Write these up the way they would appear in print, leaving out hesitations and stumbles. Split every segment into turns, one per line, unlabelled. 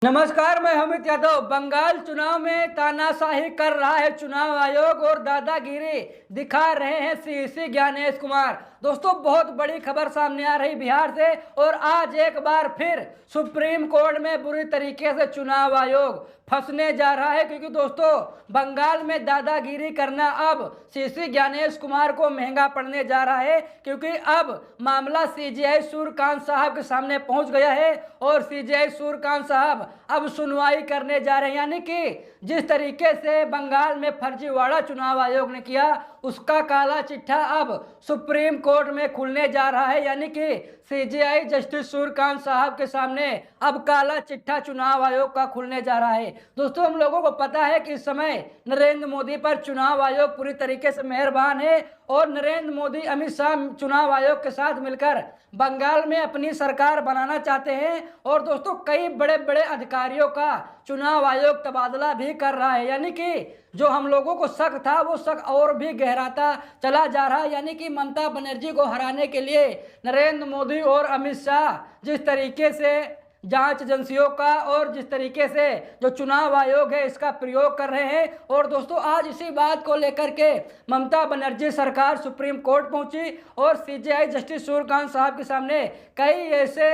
नमस्कार, मैं अमित यादव। बंगाल चुनाव में तानाशाही कर रहा है चुनाव आयोग और दादागिरी दिखा रहे हैं सीईसी ज्ञानेश कुमार। दोस्तों, बहुत बड़ी खबर सामने आ रही बिहार से और आज एक बार फिर सुप्रीम कोर्ट में बुरी तरीके से चुनाव आयोग फंसने जा रहा है, क्योंकि दोस्तों बंगाल में दादागिरी करना अब सीईसी ज्ञानेश कुमार को महंगा पड़ने जा रहा है, क्योंकि अब मामला सीजेआई सूर्यकांत साहब के सामने पहुंच गया है और सीजेआई सूर्यकांत साहब अब सुनवाई करने जा रहे हैं। यानी कि जिस तरीके से बंगाल में फर्जीवाड़ा चुनाव आयोग ने किया, उसका काला चिट्ठा अब सुप्रीम कोर्ट में खुलने जा रहा है। यानी कि सीजेआई जस्टिस सूर्यकांत साहब के सामने अब काला चिट्ठा चुनाव आयोग का खुलने जा रहा है। दोस्तों, हम लोगों को पता है कि इस समय नरेंद्र मोदी पर चुनाव आयोग पूरी तरीके से मेहरबान है और नरेंद्र मोदी अमित शाह चुनाव आयोग के साथ मिलकर बंगाल में अपनी सरकार बनाना चाहते हैं और दोस्तों कई बड़े बड़े अधिकारियों का चुनाव आयोग तबादला भी कर रहा है। यानी कि जो हम लोगों को शक था वो शक और भी गहराता चला जा रहा है। यानी कि ममता बनर्जी को हराने के लिए नरेंद्र मोदी और अमित शाह जिस तरीके से जांच एजेंसियों का और जिस तरीके से जो चुनाव आयोग है इसका प्रयोग कर रहे हैं, और दोस्तों आज इसी बात को लेकर के ममता बनर्जी सरकार सुप्रीम कोर्ट पहुंची और सीजेआई जस्टिस सूर्यकांत साहब के सामने कई ऐसे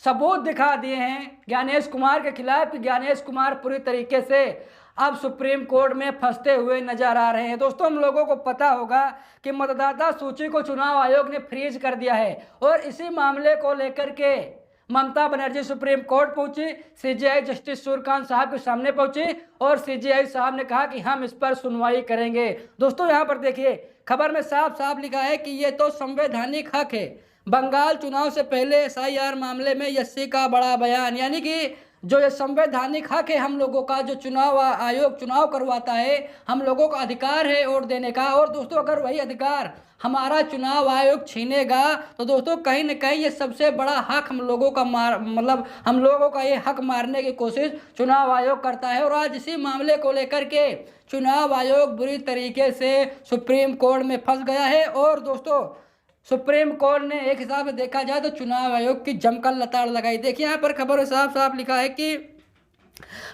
सबूत दिखा दिए हैं ज्ञानेश कुमार के खिलाफ कि ज्ञानेश कुमार पूरी तरीके से अब सुप्रीम कोर्ट में फंसते हुए नजर आ रहे हैं। दोस्तों, हम लोगों को पता होगा कि मतदाता सूची को चुनाव आयोग ने फ्रीज कर दिया है और इसी मामले को लेकर के ममता बनर्जी सुप्रीम कोर्ट पहुंची, सीजेआई जस्टिस सूर्यकांत साहब के सामने पहुंची और सीजेआई साहब ने कहा कि हम इस पर सुनवाई करेंगे। दोस्तों, यहाँ पर देखिए खबर में साफ साफ लिखा है कि ये तो संवैधानिक हक है। बंगाल चुनाव से पहले एसआईआर मामले में यस्सी का बड़ा बयान। यानी कि जो ये संवैधानिक हक है हम लोगों का, जो चुनाव आयोग चुनाव करवाता है, हम लोगों का अधिकार है वोट देने का, और दोस्तों अगर वही अधिकार हमारा चुनाव आयोग छीनेगा तो दोस्तों कहीं न कहीं ये सबसे बड़ा हक हम लोगों का हम लोगों का ये हक मारने की कोशिश चुनाव आयोग करता है। और आज इसी मामले को लेकर के चुनाव आयोग बुरी तरीके से सुप्रीम कोर्ट में फंस गया है। और दोस्तों सुप्रीम कोर्ट ने एक हिसाब से देखा जाए तो चुनाव आयोग की जमकर लताड़ लगाई। देखिए यहाँ पर खबर साफ साफ लिखा है कि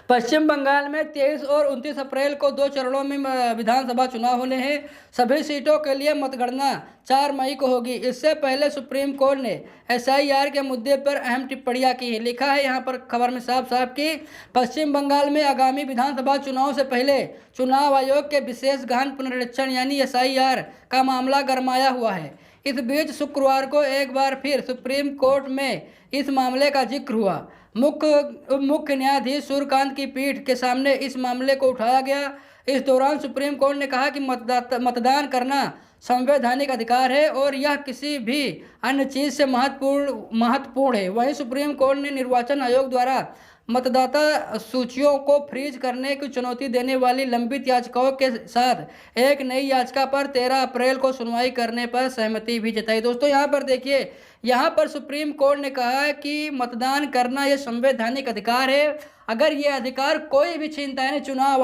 पश्चिम बंगाल में 23 और 29 अप्रैल को 2 चरणों में विधानसभा चुनाव होने हैं। सभी सीटों के लिए मतगणना 4 मई को होगी। इससे पहले सुप्रीम कोर्ट ने एसआईआर के मुद्दे पर अहम टिप्पणियां की है। लिखा है यहाँ पर खबर में साफ साफ कि पश्चिम बंगाल में आगामी विधानसभा चुनाव से पहले चुनाव आयोग के विशेष गहन पुनरीक्षण यानी एसआईआर का मामला गरमाया हुआ है। इस बीच शुक्रवार को एक बार फिर सुप्रीम कोर्ट में इस मामले का जिक्र हुआ। मुख्य न्यायाधीश सूर्यकांत की पीठ के सामने इस मामले को उठाया गया। इस दौरान सुप्रीम कोर्ट ने कहा कि मतदान करना संवैधानिक अधिकार है और यह किसी भी अन्य चीज से महत्वपूर्ण है। वहीं सुप्रीम कोर्ट ने निर्वाचन आयोग द्वारा मतदाता सूचियों को फ्रीज करने की चुनौती देने वाली लंबित याचिकाओं के साथ एक नई याचिका पर 13 अप्रैल को सुनवाई करने पर सहमति भी जताई। दोस्तों यहाँ पर देखिए, यहाँ पर सुप्रीम कोर्ट ने कहा है कि मतदान करना यह संवैधानिक अधिकार है। अगर ये अधिकार कोई भी छीनता है, चुनाव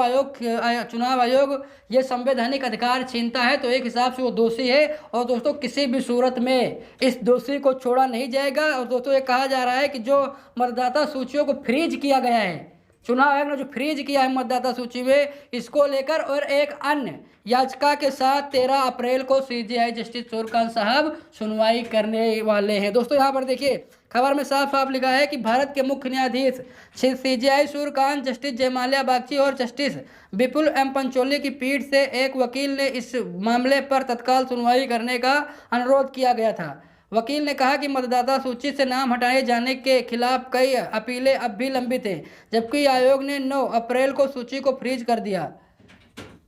आयोग ये संवैधानिक अधिकार छीनता है तो एक हिसाब से वो दोषी है और दोस्तों किसी भी सूरत में इस दोषी को छोड़ा नहीं जाएगा। और दोस्तों ये कहा जा रहा है कि जो मतदाता सूचियों को फ्रीज किया गया है, चुनाव आयोग ने जो फ्रीज किया है मतदाता सूची में, इसको लेकर और एक अन्य याचिका के साथ 13 अप्रैल को सीजेआई जस्टिस सूर्यकांत साहब सुनवाई करने वाले हैं। दोस्तों यहाँ पर देखिए खबर में साफ साफ लिखा है कि भारत के मुख्य न्यायाधीश सीजेआई सूर्यकांत, जस्टिस जयमाल्या बागची और जस्टिस विपुल एम पंचोली की पीठ से एक वकील ने इस मामले पर तत्काल सुनवाई करने का अनुरोध किया गया था। वकील ने कहा कि मतदाता सूची से नाम हटाए जाने के खिलाफ कई अपीलें अब भी लंबित हैं, जबकि आयोग ने 9 अप्रैल को सूची को फ्रीज कर दिया।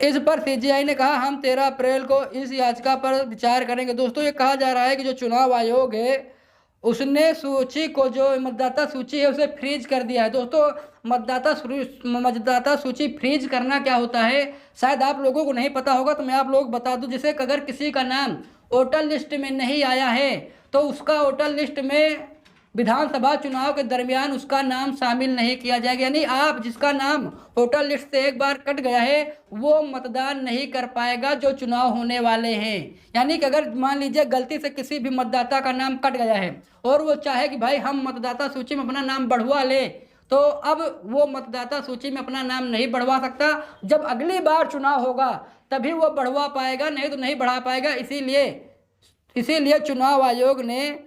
इस पर सीजेआई ने कहा हम 13 अप्रैल को इस याचिका पर विचार करेंगे। दोस्तों ये कहा जा रहा है कि जो चुनाव आयोग है उसने सूची को, जो मतदाता सूची है उसे फ्रीज कर दिया है। दोस्तों मतदाता सूची फ्रीज करना क्या होता है शायद आप लोगों को नहीं पता होगा, तो मैं आप लोग बता दूं। जैसे अगर किसी का नाम वोटर लिस्ट में नहीं आया है तो उसका वोटर लिस्ट में विधानसभा चुनाव के दरमियान उसका नाम शामिल नहीं किया जाएगा। यानी आप जिसका नाम वोटर लिस्ट से एक बार कट गया है वो मतदान नहीं कर पाएगा जो चुनाव होने वाले हैं। यानी कि अगर मान लीजिए गलती से किसी भी मतदाता का नाम कट गया है और वो चाहे कि भाई हम मतदाता सूची में अपना नाम बढ़वा ले, तो अब वो मतदाता सूची में अपना नाम नहीं बढ़वा सकता। जब अगली बार चुनाव होगा तभी वो बढ़वा पाएगा, नहीं तो नहीं बढ़ा पाएगा। इसीलिए चुनाव आयोग ने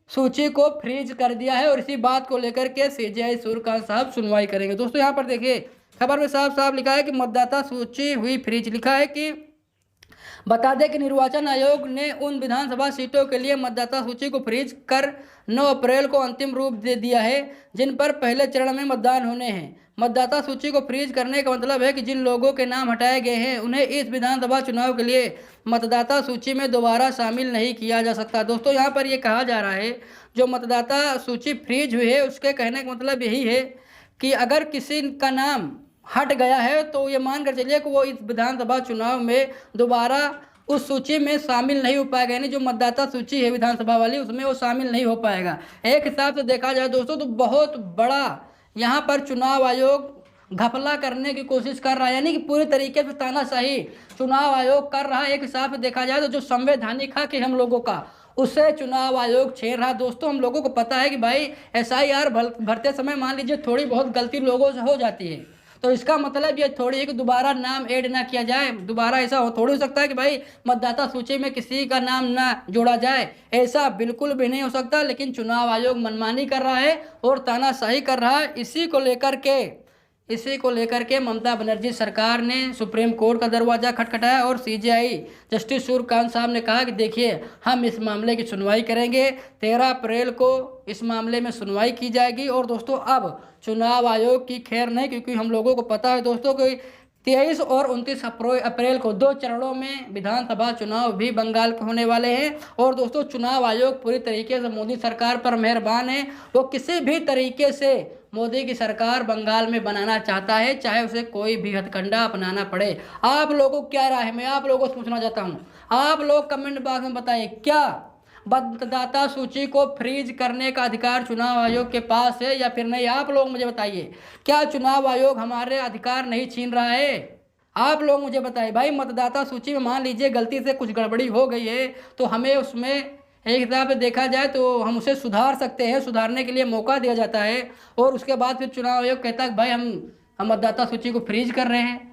सूची को फ्रीज कर दिया है और इसी बात को लेकर के सीजेआई सूर्यकांत साहब सुनवाई करेंगे। दोस्तों यहाँ पर देखिए खबर में साफ साफ लिखा है कि मतदाता सूची हुई फ्रीज। लिखा है कि बता दें कि निर्वाचन आयोग ने उन विधानसभा सीटों के लिए मतदाता सूची को फ्रीज कर 9 अप्रैल को अंतिम रूप दे दिया है जिन पर पहले चरण में मतदान होने हैं। मतदाता सूची को फ्रीज करने का मतलब है कि जिन लोगों के नाम हटाए गए हैं उन्हें इस विधानसभा चुनाव के लिए मतदाता सूची में दोबारा शामिल नहीं किया जा सकता। दोस्तों यहाँ पर यह कहा जा रहा है जो मतदाता सूची फ्रीज हुई है उसके कहने का मतलब यही है कि अगर किसी का नाम हट गया है तो ये मान कर चलिए कि वो इस विधानसभा चुनाव में दोबारा उस सूची में शामिल नहीं हो पाएगा, यानी जो मतदाता सूची है विधानसभा वाली उसमें वो शामिल नहीं हो पाएगा। एक हिसाब से देखा जाए दोस्तों तो बहुत बड़ा यहाँ पर चुनाव आयोग घपला करने की कोशिश कर रहा है, यानी कि पूरी तरीके से तानाशाही चुनाव आयोग कर रहा है। एक हिसाब से देखा जाए तो जो संवैधानिक हक है हम लोगों का उससे चुनाव आयोग छेड़ रहा। दोस्तों हम लोगों को पता है कि भाई SIR भरते समय मान लीजिए थोड़ी बहुत गलती लोगों से हो जाती है, तो इसका मतलब ये थोड़ी है कि दोबारा नाम ऐड ना किया जाए। दोबारा ऐसा थोड़ी हो सकता है कि भाई मतदाता सूची में किसी का नाम ना जोड़ा जाए, ऐसा बिल्कुल भी नहीं हो सकता। लेकिन चुनाव आयोग मनमानी कर रहा है और तानाशाही कर रहा है। इसी को लेकर के ममता बनर्जी सरकार ने सुप्रीम कोर्ट का दरवाज़ा खटखटाया और सीजेआई जस्टिस सूर्यकांत साहब ने कहा कि देखिए हम इस मामले की सुनवाई करेंगे। 13 अप्रैल को इस मामले में सुनवाई की जाएगी। और दोस्तों अब चुनाव आयोग की खैर नहीं, क्योंकि हम लोगों को पता है दोस्तों कि 23 और 29 अप्रैल को 2 चरणों में विधानसभा चुनाव भी बंगाल के होने वाले हैं। और दोस्तों चुनाव आयोग पूरी तरीके से मोदी सरकार पर मेहरबान है, वो किसी भी तरीके से मोदी की सरकार बंगाल में बनाना चाहता है, चाहे उसे कोई भी हथकंडा अपनाना पड़े। आप लोगों को क्या राय है, मैं आप लोगों से पूछना चाहता हूँ। आप लोग कमेंट बॉक्स में बताइए क्या मतदाता सूची को फ्रीज करने का अधिकार चुनाव आयोग के पास है या फिर नहीं। आप लोग मुझे बताइए क्या चुनाव आयोग हमारे अधिकार नहीं छीन रहा है। आप लोग मुझे बताइए भाई मतदाता सूची में मान लीजिए गलती से कुछ गड़बड़ी हो गई है तो हमें उसमें एक हिसाब से देखा जाए तो हम उसे सुधार सकते हैं, सुधारने के लिए मौका दिया जाता है। और उसके बाद फिर चुनाव आयोग कहता है भाई हम मतदाता सूची को फ्रीज कर रहे हैं।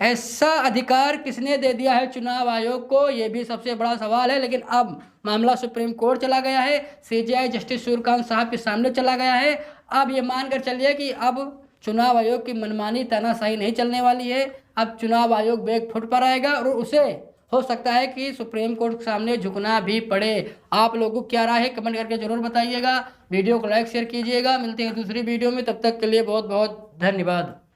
ऐसा अधिकार किसने दे दिया है चुनाव आयोग को, ये भी सबसे बड़ा सवाल है। लेकिन अब मामला सुप्रीम कोर्ट चला गया है, सीजेआई जस्टिस सूर्यकांत साहब के सामने चला गया है। अब ये मानकर चलिए कि अब चुनाव आयोग की मनमानी तानाशाही नहीं चलने वाली है। अब चुनाव आयोग बैक फुट पर आएगा और उसे हो सकता है कि सुप्रीम कोर्ट के सामने झुकना भी पड़े। आप लोगों को क्या राय है कमेंट करके जरूर बताइएगा। वीडियो को लाइक शेयर कीजिएगा। मिलते हैं दूसरी वीडियो में, तब तक के लिए बहुत बहुत धन्यवाद।